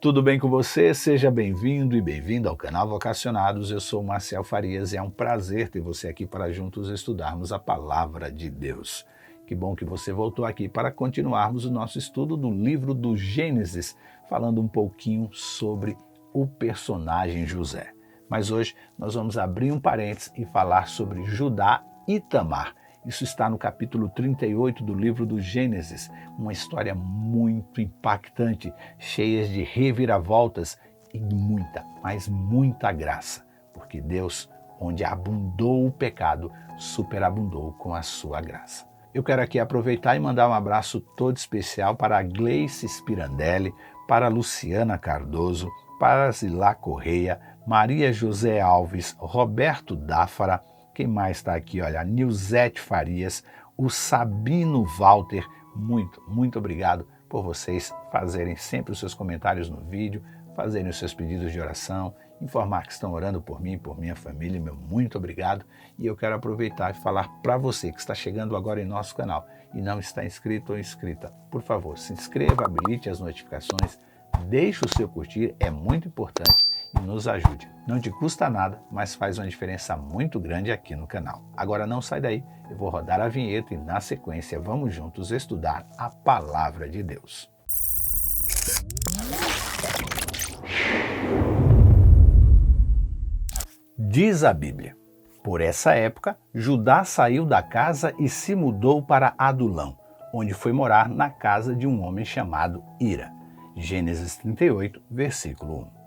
Tudo bem com você? Seja bem-vindo e bem-vinda ao canal Vocacionados. Eu sou Marcel Farias e é um prazer ter você aqui para juntos estudarmos a Palavra de Deus. Que bom que você voltou aqui para continuarmos o nosso estudo do livro do Gênesis, falando um pouquinho sobre o personagem José. Mas hoje nós vamos abrir um parênteses e falar sobre Judá e Tamar. Isso está no capítulo 38 do livro do Gênesis, uma história muito impactante, cheia de reviravoltas e muita, mas muita graça, porque Deus, onde abundou o pecado, superabundou com a sua graça. Eu quero aqui aproveitar e mandar um abraço todo especial para a Gleice Spirandelli, para a Luciana Cardoso, para a Zilá Correia, Maria José Alves, Roberto Dáfara, quem mais está aqui? Olha, a Nilzete Farias, o Sabino Walter, muito obrigado por vocês fazerem sempre os seus comentários no vídeo, fazerem os seus pedidos de oração, informar que estão orando por mim, por minha família, meu muito obrigado. E eu quero aproveitar e falar para você que está chegando agora em nosso canal e não está inscrito ou inscrita, por favor, se inscreva, habilite as notificações, deixe o seu curtir, é muito importante e nos ajude. Não te custa nada, mas faz uma diferença muito grande aqui no canal. Agora não sai daí, eu vou rodar a vinheta e na sequência vamos juntos estudar a Palavra de Deus. Diz a Bíblia: por essa época, Judá saiu da casa e se mudou para Adulão, onde foi morar na casa de um homem chamado Ira. Gênesis 38, versículo 1.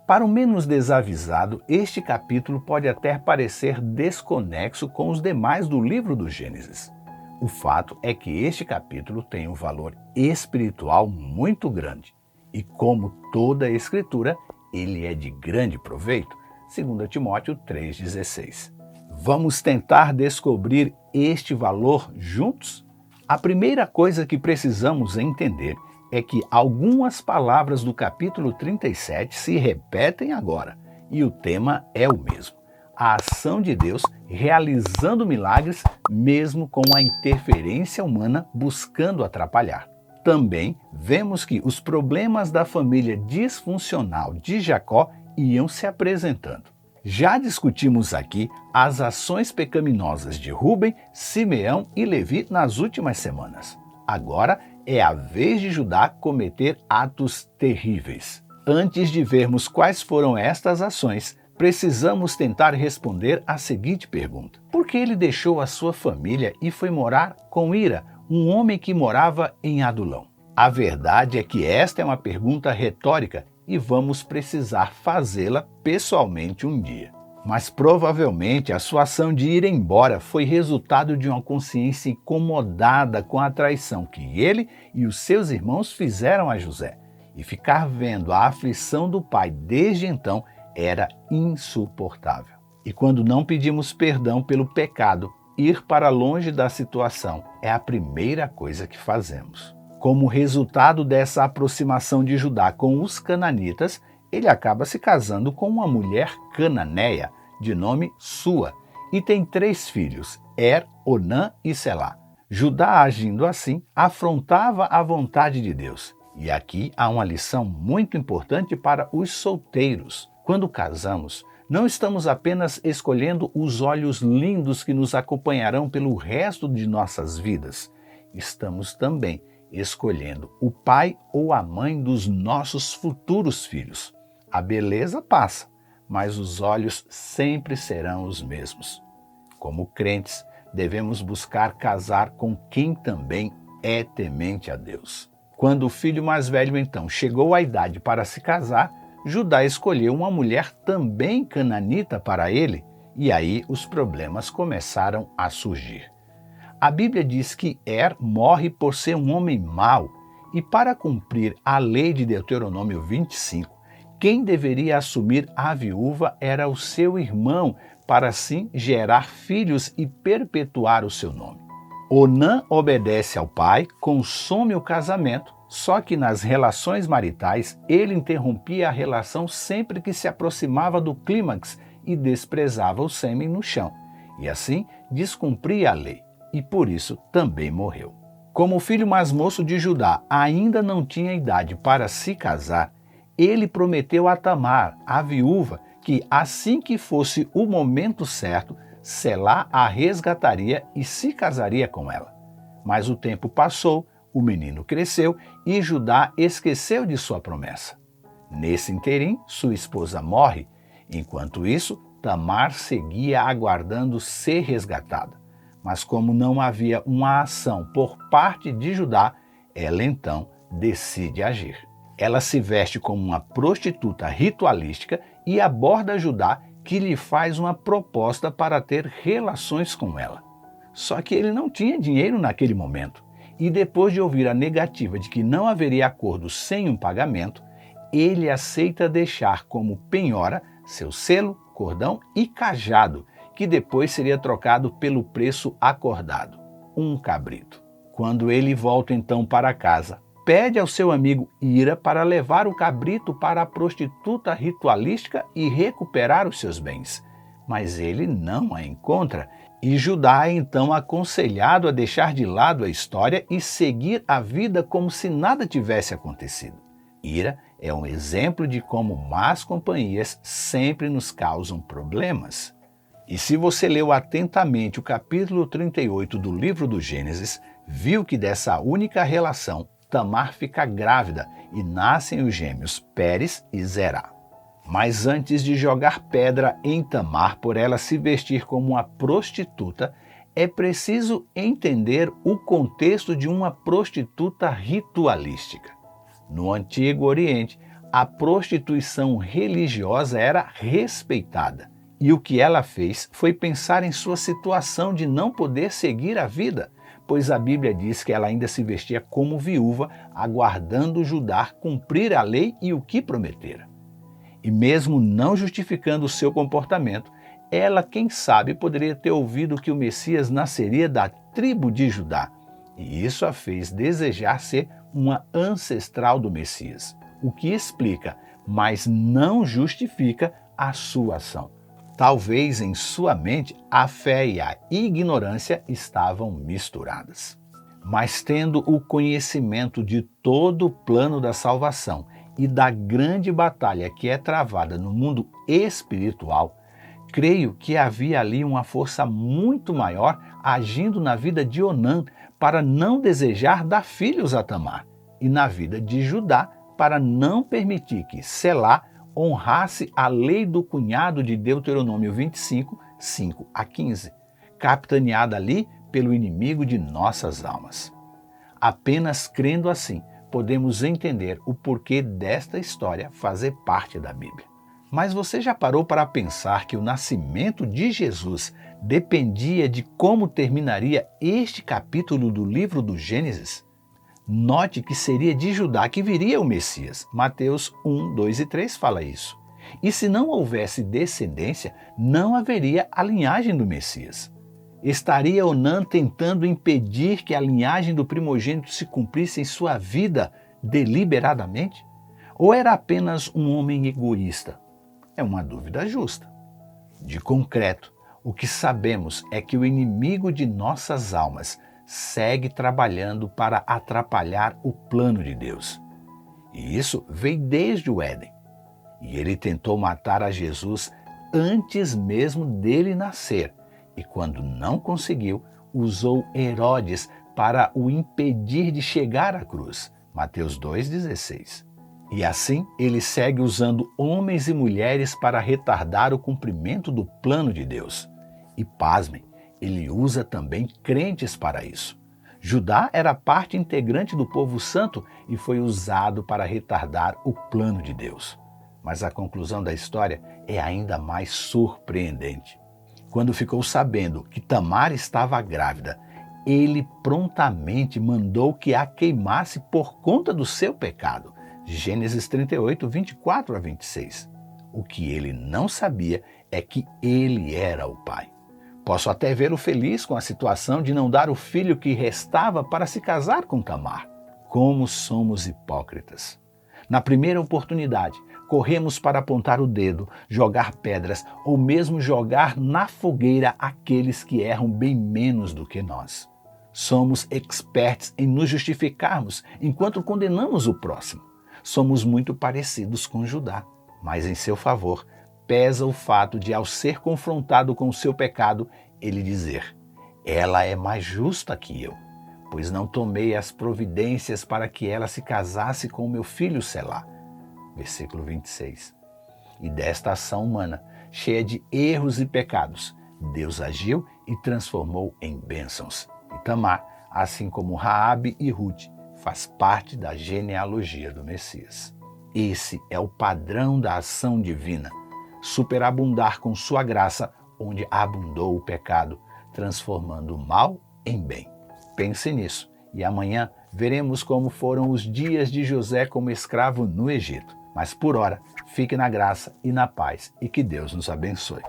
Para o menos desavisado, este capítulo pode até parecer desconexo com os demais do livro do Gênesis. O fato é que este capítulo tem um valor espiritual muito grande e, como toda a Escritura, ele é de grande proveito, 2 Timóteo 3,16. Vamos tentar descobrir este valor juntos? A primeira coisa que precisamos entender é que algumas palavras do capítulo 37 se repetem agora, e o tema é o mesmo: a ação de Deus realizando milagres, mesmo com a interferência humana buscando atrapalhar. Também vemos que os problemas da família disfuncional de Jacó iam se apresentando. Já discutimos aqui as ações pecaminosas de Rúben, Simeão e Levi nas últimas semanas. Agora é a vez de Judá cometer atos terríveis. Antes de vermos quais foram estas ações, precisamos tentar responder a seguinte pergunta: por que ele deixou a sua família e foi morar com Ira, um homem que morava em Adulão? A verdade é que esta é uma pergunta retórica e vamos precisar fazê-la pessoalmente um dia. Mas provavelmente a sua ação de ir embora foi resultado de uma consciência incomodada com a traição que ele e os seus irmãos fizeram a José. E ficar vendo a aflição do pai desde então era insuportável. E quando não pedimos perdão pelo pecado, ir para longe da situação é a primeira coisa que fazemos. Como resultado dessa aproximação de Judá com os cananitas, ele acaba se casando com uma mulher cananeia, de nome Sua, e tem 3 filhos, Onã e Selá. Judá, agindo assim, afrontava a vontade de Deus. E aqui há uma lição muito importante para os solteiros. Quando casamos, não estamos apenas escolhendo os olhos lindos que nos acompanharão pelo resto de nossas vidas. Estamos também escolhendo o pai ou a mãe dos nossos futuros filhos. A beleza passa, mas os olhos sempre serão os mesmos. Como crentes, devemos buscar casar com quem também é temente a Deus. Quando o filho mais velho, então, chegou à idade para se casar, Judá escolheu uma mulher também cananita para ele, e aí os problemas começaram a surgir. A Bíblia diz que morre por ser um homem mau, e para cumprir a lei de Deuteronômio 25, quem deveria assumir a viúva era o seu irmão, para assim gerar filhos e perpetuar o seu nome. Onã obedece ao pai, consome o casamento, só que nas relações maritais ele interrompia a relação sempre que se aproximava do clímax e desprezava o sêmen no chão, e assim descumpria a lei, e por isso também morreu. Como o filho mais moço de Judá ainda não tinha idade para se casar, ele prometeu a Tamar, a viúva, que assim que fosse o momento certo, Selá a resgataria e se casaria com ela. Mas o tempo passou, o menino cresceu e Judá esqueceu de sua promessa. Nesse interim, sua esposa morre. Enquanto isso, Tamar seguia aguardando ser resgatada. Mas como não havia uma ação por parte de Judá, ela então decide agir. Ela se veste como uma prostituta ritualística e aborda Judá, que lhe faz uma proposta para ter relações com ela. Só que ele não tinha dinheiro naquele momento, e depois de ouvir a negativa de que não haveria acordo sem um pagamento, ele aceita deixar como penhora seu selo, cordão e cajado, que depois seria trocado pelo preço acordado, um cabrito. Quando ele volta então para casa, pede ao seu amigo Ira para levar o cabrito para a prostituta ritualística e recuperar os seus bens. Mas ele não a encontra e Judá é então aconselhado a deixar de lado a história e seguir a vida como se nada tivesse acontecido. Ira é um exemplo de como más companhias sempre nos causam problemas. E se você leu atentamente o capítulo 38 do livro do Gênesis, viu que dessa única relação, Tamar fica grávida e nascem os gêmeos Pérez e Zerá. Mas antes de jogar pedra em Tamar por ela se vestir como uma prostituta, é preciso entender o contexto de uma prostituta ritualística. No Antigo Oriente, a prostituição religiosa era respeitada. E o que ela fez foi pensar em sua situação de não poder seguir a vida, pois a Bíblia diz que ela ainda se vestia como viúva, aguardando Judá cumprir a lei e o que prometera. E mesmo não justificando o seu comportamento, ela, quem sabe, poderia ter ouvido que o Messias nasceria da tribo de Judá, e isso a fez desejar ser uma ancestral do Messias, o que explica, mas não justifica a sua ação. Talvez em sua mente a fé e a ignorância estavam misturadas. Mas tendo o conhecimento de todo o plano da salvação e da grande batalha que é travada no mundo espiritual, creio que havia ali uma força muito maior agindo na vida de Onã para não desejar dar filhos a Tamar e na vida de Judá para não permitir que Selá honrasse a lei do cunhado de Deuteronômio 25, 5 a 15, capitaneada ali pelo inimigo de nossas almas. Apenas crendo assim, podemos entender o porquê desta história fazer parte da Bíblia. Mas você já parou para pensar que o nascimento de Jesus dependia de como terminaria este capítulo do livro do Gênesis? Note que seria de Judá que viria o Messias. Mateus 1, 2 e 3 fala isso. E se não houvesse descendência, não haveria a linhagem do Messias. Estaria Onã tentando impedir que a linhagem do primogênito se cumprisse em sua vida deliberadamente? Ou era apenas um homem egoísta? É uma dúvida justa. De concreto, o que sabemos é que o inimigo de nossas almas segue trabalhando para atrapalhar o plano de Deus. E isso veio desde o Éden. E ele tentou matar a Jesus antes mesmo dele nascer. E quando não conseguiu, usou Herodes para o impedir de chegar à cruz. Mateus 2,16. E assim ele segue usando homens e mulheres para retardar o cumprimento do plano de Deus. E pasmem, ele usa também crentes para isso. Judá era parte integrante do povo santo e foi usado para retardar o plano de Deus. Mas a conclusão da história é ainda mais surpreendente. Quando ficou sabendo que Tamar estava grávida, ele prontamente mandou que a queimasse por conta do seu pecado. Gênesis 38, 24 a 26. O que ele não sabia é que ele era o pai. Posso até vê-lo feliz com a situação de não dar o filho que restava para se casar com Tamar. Como somos hipócritas! Na primeira oportunidade, corremos para apontar o dedo, jogar pedras ou mesmo jogar na fogueira aqueles que erram bem menos do que nós. Somos experts em nos justificarmos enquanto condenamos o próximo. Somos muito parecidos com Judá, mas em seu favor pesa o fato de, ao ser confrontado com o seu pecado, ele dizer: ela é mais justa que eu, pois não tomei as providências para que ela se casasse com meu filho Selá. Versículo 26. E desta ação humana, cheia de erros e pecados, Deus agiu e transformou em bênçãos. E Tamar, assim como Raabe e Ruth, faz parte da genealogia do Messias. Esse é o padrão da ação divina: superabundar com sua graça onde abundou o pecado, transformando o mal em bem. Pense nisso e amanhã veremos como foram os dias de José como escravo no Egito. Mas por ora, fique na graça e na paz e que Deus nos abençoe.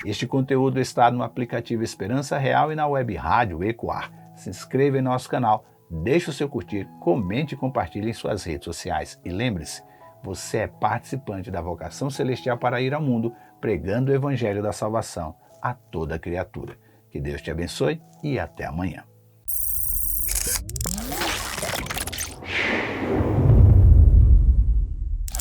Este conteúdo está no aplicativo Esperança Real e na web rádio Ecoar. Se inscreva em nosso canal, deixe o seu curtir, comente e compartilhe em suas redes sociais. E lembre-se, você é participante da vocação celestial para ir ao mundo, pregando o evangelho da salvação a toda criatura. Que Deus te abençoe e até amanhã.